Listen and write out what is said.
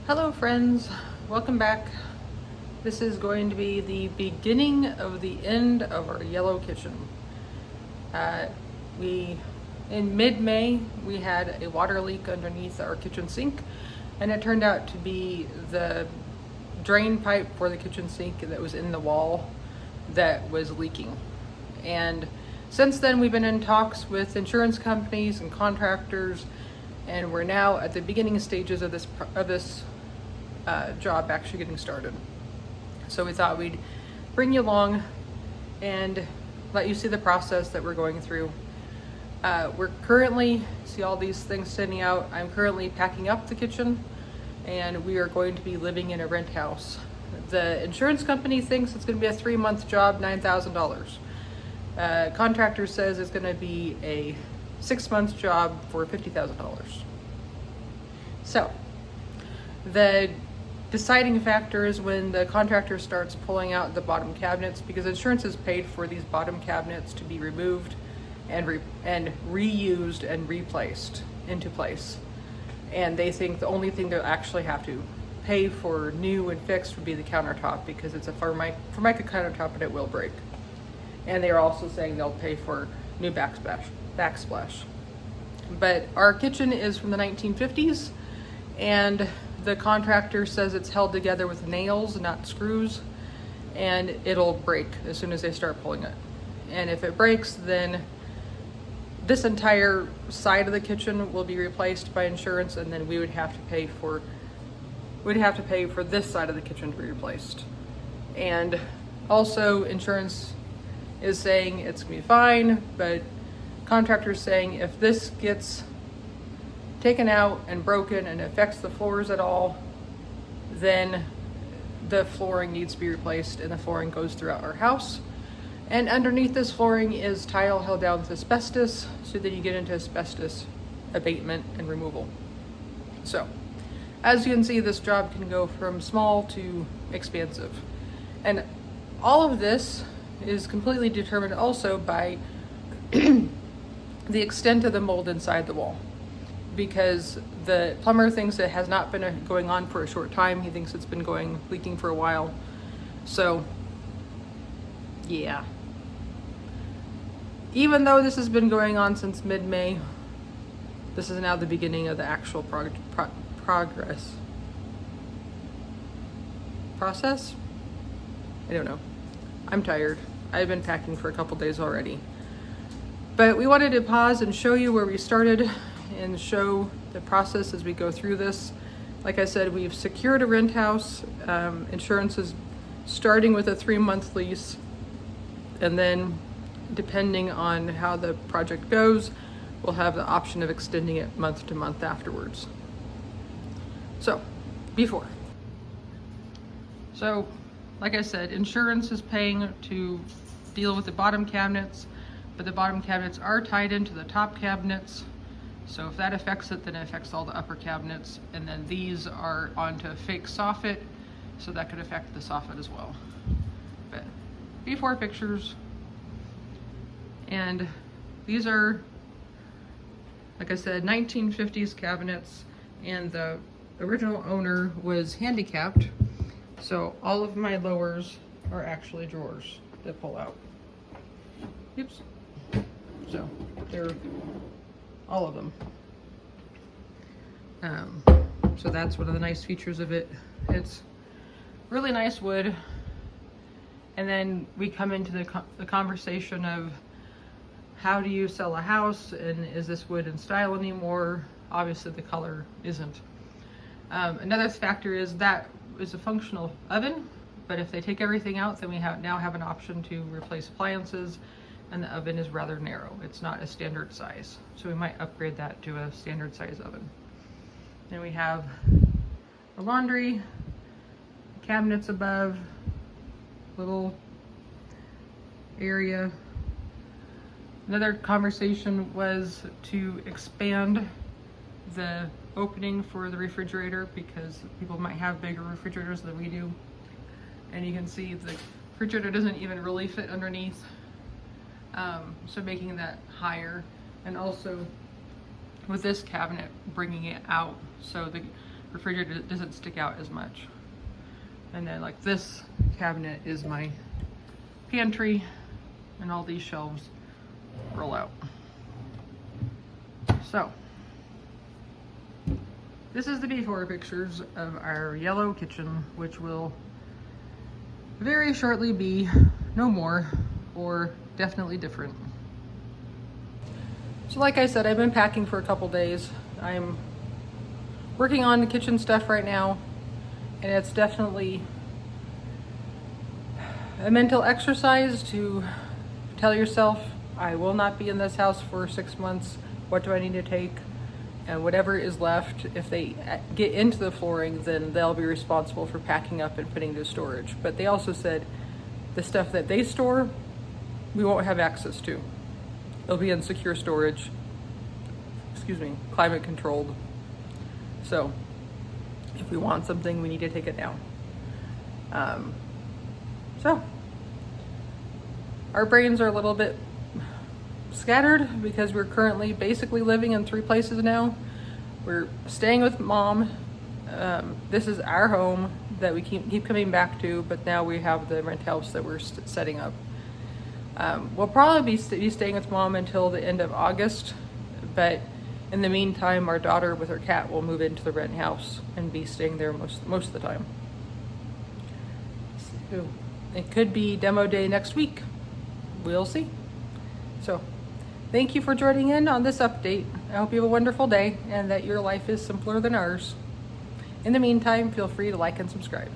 Hello friends, welcome back. This is going to be the beginning of the end of our yellow kitchen. In mid-May, we had a water leak underneath our kitchen sink, and it turned out to be the drain pipe for the kitchen sink that was in the wall that was leaking. And since then, we've been in talks with insurance companies and contractors, and we're now at the beginning stages of this job actually getting started. So we thought we'd bring you along and let you see the process that we're going through. We're currently, see all these things sitting out, I'm currently packing up the kitchen, and we are going to be living in a rent house. The insurance company thinks it's going to be a 3-month job, $9,000. Contractor says it's going to be a 6-month job for $50,000. So the deciding factor is when the contractor starts pulling out the bottom cabinets, because insurance is paid for these bottom cabinets to be removed and reused and replaced into place. And they think the only thing they'll actually have to pay for new and fixed would be the countertop, because it's a Formica countertop and it will break. And they are also saying they'll pay for new backsplash. But our kitchen is from the 1950s, and the contractor says it's held together with nails, not screws, and it'll break as soon as they start pulling it. And if it breaks, then this entire side of the kitchen will be replaced by insurance, and then we would have to pay for this side of the kitchen to be replaced. And also, insurance is saying it's gonna be fine, but contractors saying if this gets taken out and broken and affects the floors at all, then the flooring needs to be replaced, and the flooring goes throughout our house. And underneath this flooring is tile held down with asbestos, so that you get into asbestos abatement and removal. So, as you can see, this job can go from small to expansive. And all of this is completely determined also by the extent of the mold inside the wall. Because the plumber thinks it has not been going on for a short time. He thinks it's been leaking for a while. So, yeah. Even though this has been going on since mid-May, this is now the beginning of the actual process? I don't know. I'm tired. I've been packing for a couple days already. But we wanted to pause and show you where we started and show the process as we go through this. Like I said, we've secured a rent house. Insurance is starting with a 3-month lease, and then depending on how the project goes, we'll have the option of extending it month to month afterwards. So, before. So, like I said, insurance is paying to deal with the bottom cabinets, but the bottom cabinets are tied into the top cabinets. So if that affects it, then it affects all the upper cabinets. And then these are onto a fake soffit, so that could affect the soffit as well. But before pictures. And these are, like I said, 1950s cabinets, and the original owner was handicapped. So all of my lowers are actually drawers that pull out. Oops. So they're all of them. So that's one of the nice features of it. It's really nice wood. And then we come into the conversation of how do you sell a house, and is this wood in style anymore? Obviously the color isn't. Another factor is that is a functional oven, but if they take everything out, then we now have an option to replace appliances, and the oven is rather narrow. It's not a standard size. So we might upgrade that to a standard size oven. Then we have a laundry, cabinets above, little area. Another conversation was to expand the opening for the refrigerator, because people might have bigger refrigerators than we do. And you can see the refrigerator doesn't even really fit underneath. So making that higher, and also with this cabinet bringing it out so the refrigerator doesn't stick out as much. And then like this cabinet is my pantry, and all these shelves roll out. So this is the before pictures of our yellow kitchen, which will very shortly be no more, or definitely different. So like I said, I've been packing for a couple days. I'm working on the kitchen stuff right now, and it's definitely a mental exercise to tell yourself, I will not be in this house for 6 months. What do I need to take? And whatever is left, if they get into the flooring, then they'll be responsible for packing up and putting to storage. But they also said the stuff that they store, we won't have access to. It'll be in secure storage, climate controlled. So if we want something, we need to take it down. So our brains are a little bit scattered because we're currently basically living in 3 places now. We're staying with mom. This is our home that we keep coming back to, but now we have the rent house that we're setting up. We'll probably be staying with mom until the end of August, but in the meantime, our daughter with her cat will move into the rent house and be staying there most of the time. So it could be demo day next week. We'll see. So thank you for joining in on this update. I hope you have a wonderful day and that your life is simpler than ours. In the meantime, feel free to like and subscribe.